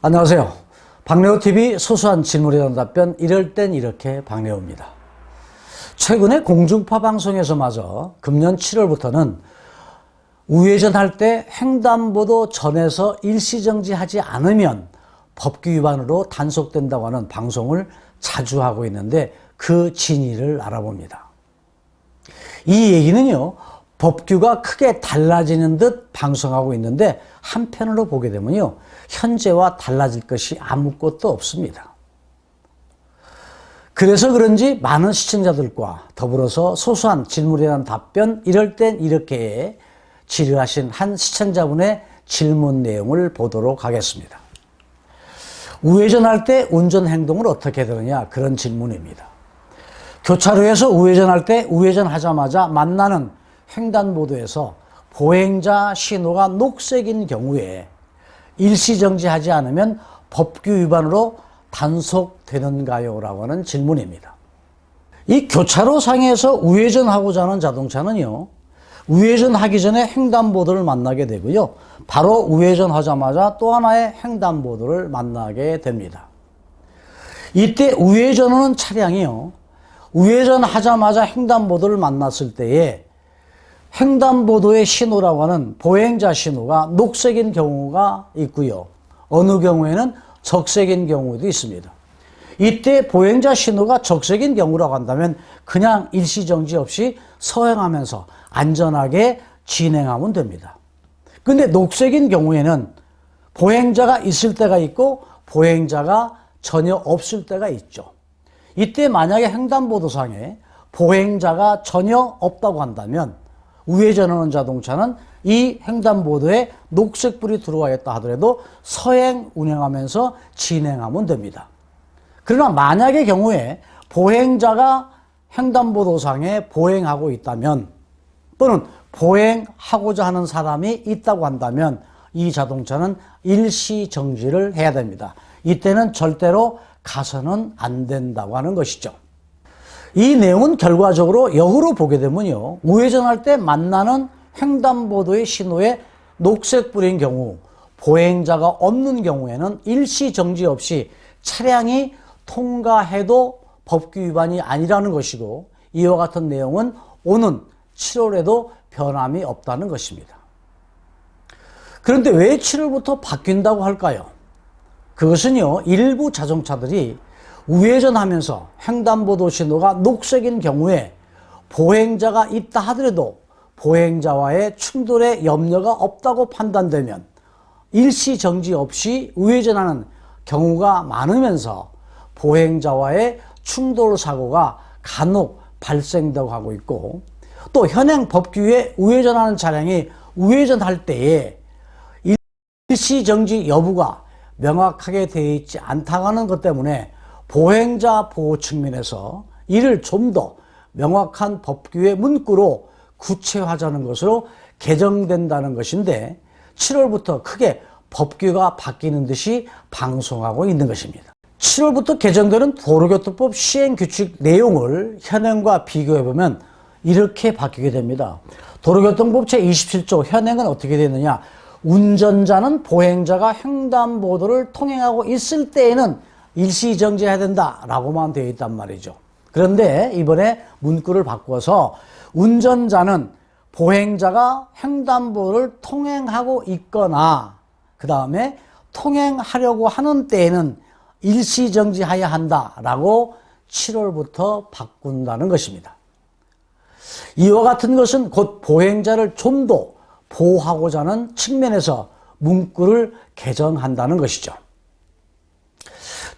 안녕하세요. 박래호TV 소소한 질문에 대한 답변, 이럴 땐 이렇게 박래호입니다. 최근에 공중파 방송에서마저 금년 7월부터는 우회전할 때 횡단보도 전에서 일시정지하지 않으면 법규 위반으로 단속된다고 하는 방송을 자주 하고 있는데, 그 진위를 알아봅니다. 이 얘기는요, 법규가 크게 달라지는 듯 방송하고 있는데, 한편으로 보게 되면요, 현재와 달라질 것이 아무것도 없습니다. 그래서 그런지 많은 시청자들과 더불어서 소소한 질문에 대한 답변, 이럴 땐 이렇게 질의하신 한 시청자분의 질문 내용을 보도록 하겠습니다. 우회전할 때 운전 행동을 어떻게 되느냐, 그런 질문입니다. 교차로에서 우회전할 때 우회전하자마자 만나는 횡단보도에서 보행자 신호가 녹색인 경우에 일시정지하지 않으면 법규 위반으로 단속되는가요? 라고 하는 질문입니다. 이 교차로상에서 우회전하고자 하는 자동차는요, 우회전하기 전에 횡단보도를 만나게 되고요, 바로 우회전하자마자 또 하나의 횡단보도를 만나게 됩니다. 이때 우회전하는 차량이요, 우회전하자마자 횡단보도를 만났을 때에 횡단보도의 신호라고 하는 보행자 신호가 녹색인 경우가 있고요, 어느 경우에는 적색인 경우도 있습니다. 이때 보행자 신호가 적색인 경우라고 한다면 그냥 일시정지 없이 서행하면서 안전하게 진행하면 됩니다. 근데 녹색인 경우에는 보행자가 있을 때가 있고 보행자가 전혀 없을 때가 있죠. 이때 만약에 횡단보도상에 보행자가 전혀 없다고 한다면 우회전하는 자동차는 이 횡단보도에 녹색불이 들어와 있다 하더라도 서행 운행하면서 진행하면 됩니다. 그러나 만약의 경우에 보행자가 횡단보도상에 보행하고 있다면, 또는 보행하고자 하는 사람이 있다고 한다면 이 자동차는 일시정지를 해야 됩니다. 이때는 절대로 가서는 안 된다고 하는 것이죠. 이 내용은 결과적으로 역으로 보게 되면요, 우회전할 때 만나는 횡단보도의 신호에 녹색불인 경우, 보행자가 없는 경우에는 일시정지 없이 차량이 통과해도 법규 위반이 아니라는 것이고, 이와 같은 내용은 오는 7월에도 변함이 없다는 것입니다. 그런데 왜 7월부터 바뀐다고 할까요? 그것은요, 일부 자동차들이 우회전하면서 횡단보도 신호가 녹색인 경우에 보행자가 있다 하더라도 보행자와의 충돌의 염려가 없다고 판단되면 일시정지 없이 우회전하는 경우가 많으면서 보행자와의 충돌 사고가 간혹 발생되고 하고 있고, 또 현행 법규에 우회전하는 차량이 우회전할 때에 일시정지 여부가 명확하게 되어 있지 않다고 하는 것 때문에 보행자 보호 측면에서 이를 좀 더 명확한 법규의 문구로 구체화하자는 것으로 개정된다는 것인데, 7월부터 크게 법규가 바뀌는 듯이 방송하고 있는 것입니다. 7월부터 개정되는 도로교통법 시행규칙 내용을 현행과 비교해보면 이렇게 바뀌게 됩니다. 도로교통법 제27조 현행은 어떻게 되느냐, 운전자는 보행자가 횡단보도를 통행하고 있을 때에는 일시정지해야 된다라고만 되어 있단 말이죠. 그런데 이번에 문구를 바꿔서 운전자는 보행자가 횡단보도를 통행하고 있거나 그 다음에 통행하려고 하는 때에는 일시정지해야 한다라고 7월부터 바꾼다는 것입니다. 이와 같은 것은 곧 보행자를 좀 더 보호하고자 하는 측면에서 문구를 개정한다는 것이죠.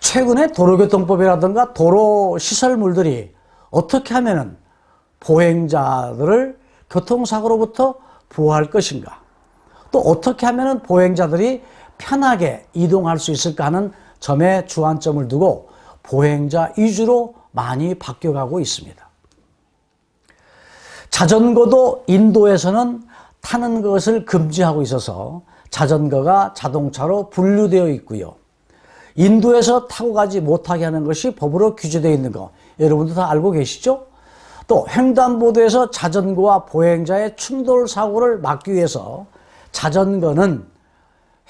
최근에 도로교통법이라든가 도로시설물들이 어떻게 하면 보행자들을 교통사고로부터 보호할 것인가, 또 어떻게 하면 보행자들이 편하게 이동할 수 있을까 하는 점에 주안점을 두고 보행자 위주로 많이 바뀌어가고 있습니다. 자전거도 인도에서는 타는 것을 금지하고 있어서 자전거가 자동차로 분류되어 있고요, 인도에서 타고 가지 못하게 하는 것이 법으로 규제되어 있는 거 여러분도 다 알고 계시죠? 또 횡단보도에서 자전거와 보행자의 충돌 사고를 막기 위해서 자전거는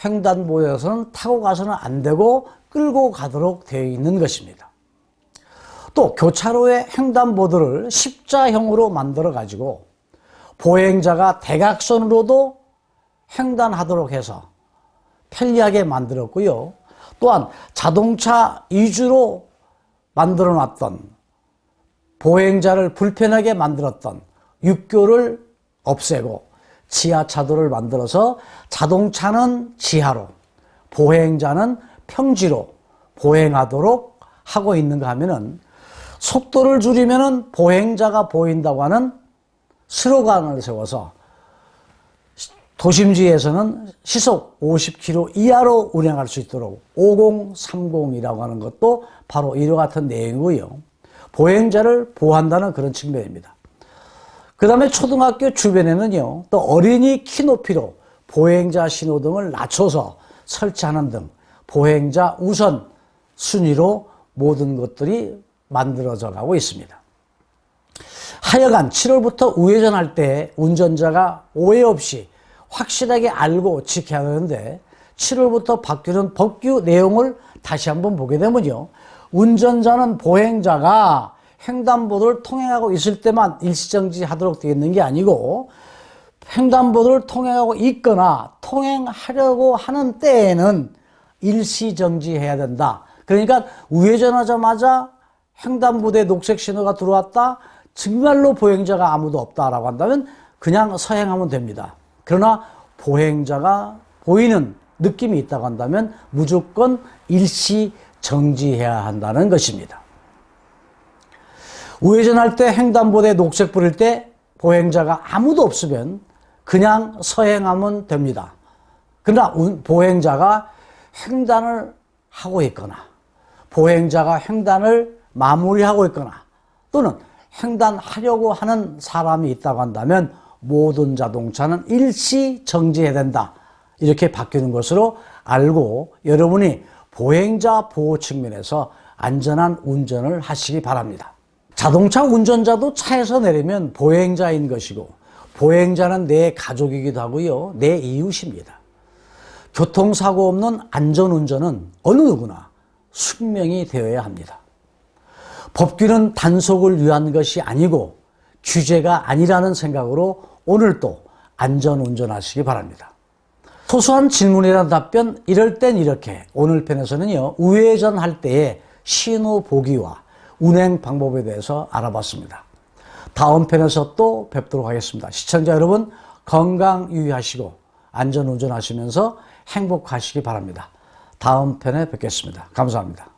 횡단보도에서는 타고 가서는 안 되고 끌고 가도록 되어 있는 것입니다. 또 교차로의 횡단보도를 십자형으로 만들어 가지고 보행자가 대각선으로도 횡단하도록 해서 편리하게 만들었고요. 또한 자동차 위주로 만들어 놨던, 보행자를 불편하게 만들었던 육교를 없애고 지하차도를 만들어서 자동차는 지하로, 보행자는 평지로 보행하도록 하고 있는가 하면은, 속도를 줄이면은 보행자가 보인다고 하는 스로건을 세워서 도심지에서는 시속 50km 이하로 운행할 수 있도록 5030이라고 하는 것도 바로 이와 같은 내용이고요. 보행자를 보호한다는 그런 측면입니다. 그 다음에 초등학교 주변에는요, 또 어린이 키 높이로 보행자 신호등을 낮춰서 설치하는 등 보행자 우선 순위로 모든 것들이 만들어져 가고 있습니다. 하여간 7월부터 우회전할 때 운전자가 오해 없이 확실하게 알고 지켜야 하는데, 7월부터 바뀌는 법규 내용을 다시 한번 보게 되면요, 운전자는 보행자가 횡단보도를 통행하고 있을 때만 일시정지하도록 되어 있는 게 아니고, 횡단보도를 통행하고 있거나 통행하려고 하는 때에는 일시정지해야 된다. 그러니까 우회전하자마자 횡단보도에 녹색 신호가 들어왔다, 정말로 보행자가 아무도 없다라고 한다면 그냥 서행하면 됩니다. 그러나 보행자가 보이는 느낌이 있다고 한다면 무조건 일시 정지해야 한다는 것입니다. 우회전할 때 횡단보도에 녹색 불일 때 보행자가 아무도 없으면 그냥 서행하면 됩니다. 그러나 보행자가 횡단을 하고 있거나, 보행자가 횡단을 마무리하고 있거나, 또는 횡단하려고 하는 사람이 있다고 한다면 모든 자동차는 일시 정지해야 된다. 이렇게 바뀌는 것으로 알고 여러분이 보행자 보호 측면에서 안전한 운전을 하시기 바랍니다. 자동차 운전자도 차에서 내리면 보행자인 것이고, 보행자는 내 가족이기도 하고요, 내 이웃입니다. 교통사고 없는 안전운전은 어느 누구나 숙명이 되어야 합니다. 법규는 단속을 위한 것이 아니고 규제가 아니라는 생각으로 오늘도 안전운전하시기 바랍니다. 소소한 질문이란 답변, 이럴 땐 이렇게. 오늘 편에서는요, 우회전할 때의 신호 보기와 운행 방법에 대해서 알아봤습니다. 다음 편에서 또 뵙도록 하겠습니다. 시청자 여러분, 건강 유의하시고 안전운전하시면서 행복하시기 바랍니다. 다음 편에 뵙겠습니다. 감사합니다.